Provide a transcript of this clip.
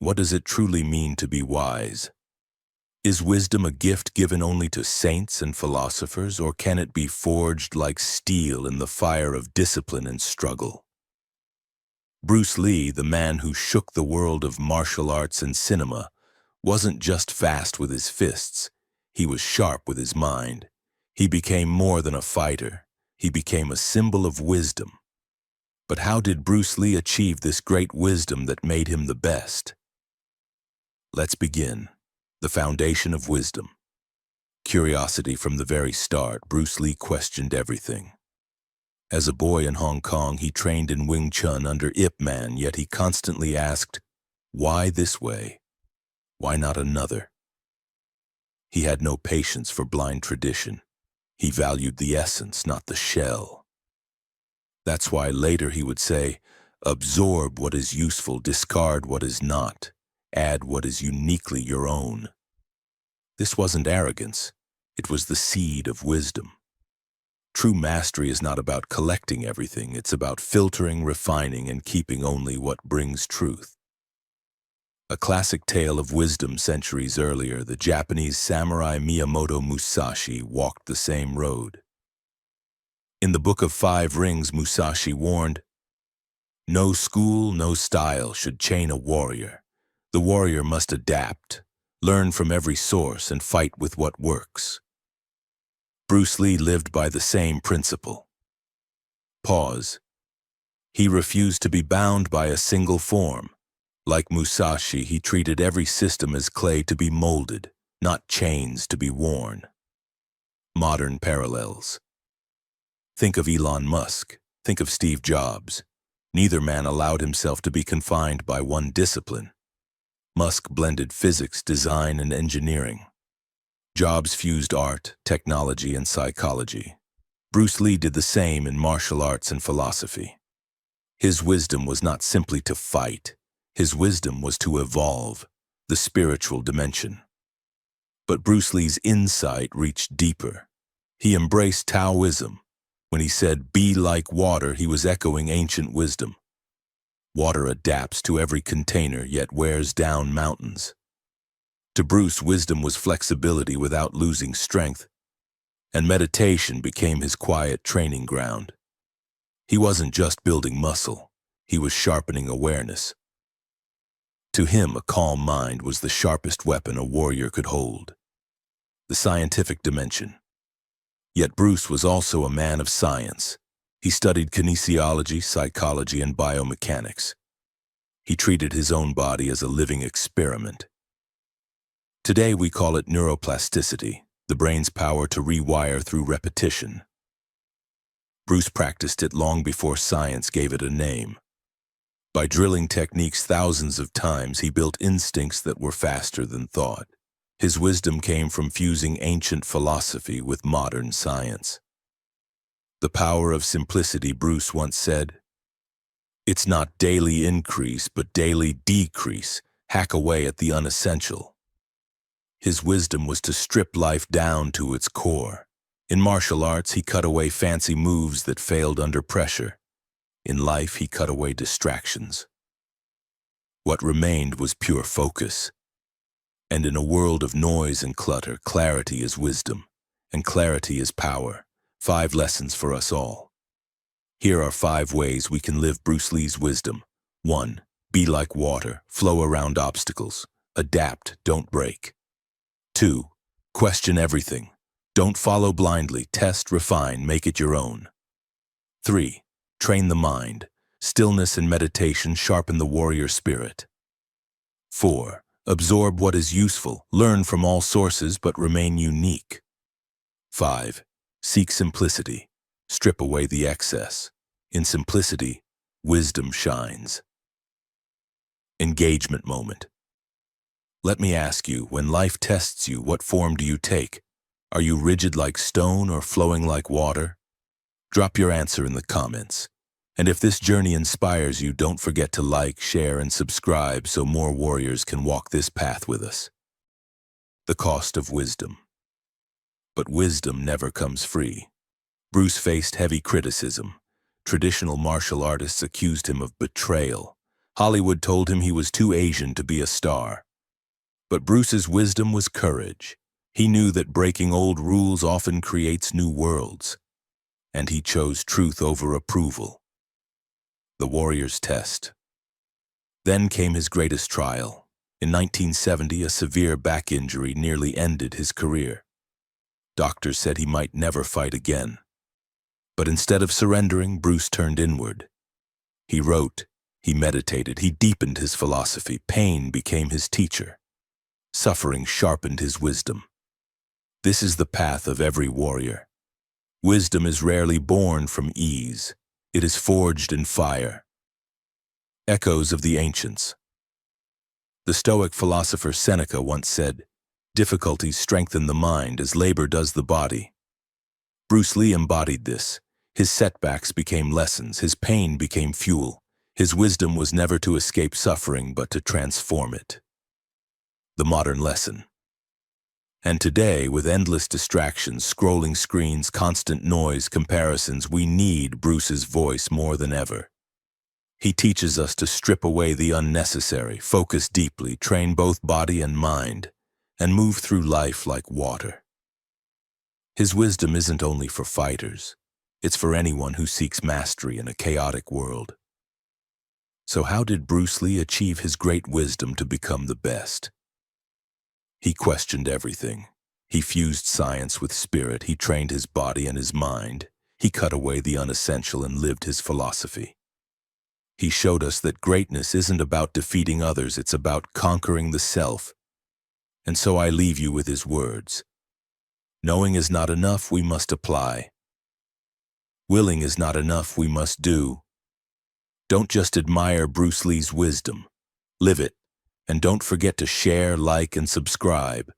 What does it truly mean to be wise? Is wisdom a gift given only to saints and philosophers, or can it be forged like steel in the fire of discipline and struggle? Bruce Lee, the man who shook the world of martial arts and cinema, wasn't just fast with his fists. He was sharp with his mind. He became more than a fighter. He became a symbol of wisdom. But how did Bruce Lee achieve this great wisdom that made him the best? Let's begin. The foundation of wisdom. Curiosity from the very start, Bruce Lee questioned everything. As a boy in Hong Kong, he trained in Wing Chun under Ip Man, yet he constantly asked, why this way? Why not another? He had no patience for blind tradition. He valued the essence, not the shell. That's why later he would say, absorb what is useful, discard what is not, add what is uniquely your own. This wasn't arrogance. It was the seed of wisdom. True mastery is not about collecting everything. It's about filtering, refining, and keeping only what brings truth. A classic tale of wisdom centuries earlier, the Japanese samurai Miyamoto Musashi walked the same road. In the Book of Five Rings, Musashi warned, no school, no style should chain a warrior. The warrior must adapt, learn from every source, and fight with what works. Bruce Lee lived by the same principle. Pause. He refused to be bound by a single form. Like Musashi, he treated every system as clay to be molded, not chains to be worn. Modern parallels. Think of Elon Musk. Think of Steve Jobs. Neither man allowed himself to be confined by one discipline. Musk blended physics, design, and engineering. Jobs fused art, technology, and psychology. Bruce Lee did the same in martial arts and philosophy. His wisdom was not simply to fight. His wisdom was to evolve, the spiritual dimension. But Bruce Lee's insight reached deeper. He embraced Taoism. When he said, be like water, he was echoing ancient wisdom. Water adapts to every container, yet wears down mountains. To Bruce, wisdom was flexibility without losing strength, and meditation became his quiet training ground. He wasn't just building muscle, he was sharpening awareness. To him, a calm mind was the sharpest weapon a warrior could hold. The scientific dimension. Yet Bruce was also a man of science. He studied kinesiology, psychology, and biomechanics. He treated his own body as a living experiment. Today we call it neuroplasticity, the brain's power to rewire through repetition. Bruce practiced it long before science gave it a name. By drilling techniques thousands of times, he built instincts that were faster than thought. His wisdom came from fusing ancient philosophy with modern science. The power of simplicity, Bruce once said, it's not daily increase, but daily decrease. Hack away at the unessential. His wisdom was to strip life down to its core. In martial arts, he cut away fancy moves that failed under pressure. In life, he cut away distractions. What remained was pure focus. And in a world of noise and clutter, clarity is wisdom, and clarity is power. 5 lessons for us all. Here are 5 ways we can live Bruce Lee's wisdom. 1. Be like water, flow around obstacles. Adapt, don't break. 2. Question everything. Don't follow blindly, test, refine, make it your own. 3. Train the mind. Stillness and meditation sharpen the warrior spirit. 4. Absorb what is useful, learn from all sources but remain unique. 5. Seek simplicity. Strip away the excess. In simplicity, wisdom shines. Engagement moment. Let me ask you, when life tests you, what form do you take? Are you rigid like stone or flowing like water? Drop your answer in the comments. And if this journey inspires you, don't forget to like, share, and subscribe so more warriors can walk this path with us. The cost of wisdom. But wisdom never comes free. Bruce faced heavy criticism. Traditional martial artists accused him of betrayal. Hollywood told him he was too Asian to be a star. But Bruce's wisdom was courage. He knew that breaking old rules often creates new worlds, and he chose truth over approval. The warrior's test. Then came his greatest trial. In 1970, a severe back injury nearly ended his career. Doctors said he might never fight again. But instead of surrendering, Bruce turned inward. He wrote, he meditated, he deepened his philosophy. Pain became his teacher. Suffering sharpened his wisdom. This is the path of every warrior. Wisdom is rarely born from ease. It is forged in fire. Echoes of the ancients. The Stoic philosopher Seneca once said, "Difficulties strengthen the mind as labor does the body." Bruce Lee embodied this. His setbacks became lessons, his pain became fuel. His wisdom was never to escape suffering, but to transform it. The modern lesson. And today, with endless distractions, scrolling screens, constant noise, comparisons, we need Bruce's voice more than ever. He teaches us to strip away the unnecessary, focus deeply, train both body and mind, and move through life like water. His wisdom isn't only for fighters. It's for anyone who seeks mastery in a chaotic world. So how did Bruce Lee achieve his great wisdom to become the best? He questioned everything. He fused science with spirit. He trained his body and his mind. He cut away the unessential and lived his philosophy. He showed us that greatness isn't about defeating others, it's about conquering the self. And so I leave you with his words. Knowing is not enough, we must apply. Willing is not enough, we must do. Don't just admire Bruce Lee's wisdom. Live it. And don't forget to share, like, and subscribe.